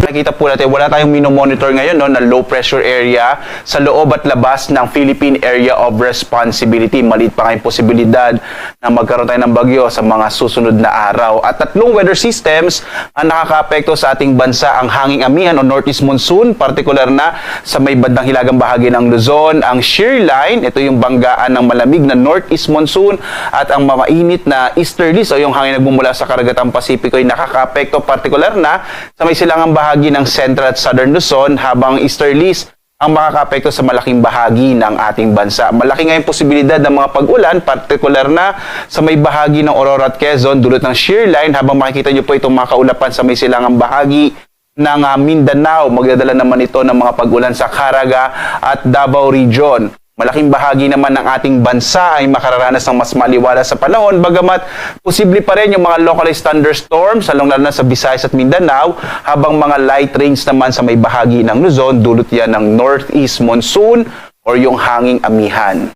Nakita po natin, wala tayong minomonitor ngayon no, na low pressure area sa loob at labas ng Philippine Area of Responsibility. Maliit pa ngayong posibilidad na magkaroon tayo ng bagyo sa mga susunod na araw. At tatlong weather systems ang nakakaapekto sa ating bansa. Ang hanging amihan o northeast monsoon, partikular na sa may bandang hilagang bahagi ng Luzon. Ang shear line, ito yung banggaan ng malamig na northeast monsoon. At ang mamainit na easterlies o yung hangin nagmumula sa karagatang Pasipiko ay nakakaapekto partikular na sa may silangang bahagi ng Central at Southern Luzon, habang easterlies ang makakaapekto sa malaking bahagi ng ating bansa. Malaki ngayong posibilidad ng mga pag-ulan, partikular na sa may bahagi ng Aurora at Quezon, dulot ng shear line, habang makikita nyo po itong mga kaulapan sa may silangang bahagi ng Mindanao. Magdadala naman ito ng mga pag-ulan sa Caraga at Davao Region. Malaking bahagi naman ng ating bansa ay makararanas ng mas maliwalas sa panahon, bagamat posible pa rin yung mga localized thunderstorms, lalong-lalo na sa Visayas at Mindanao, habang mga light rains naman sa may bahagi ng Luzon, dulot yan ng northeast monsoon o yung hanging amihan.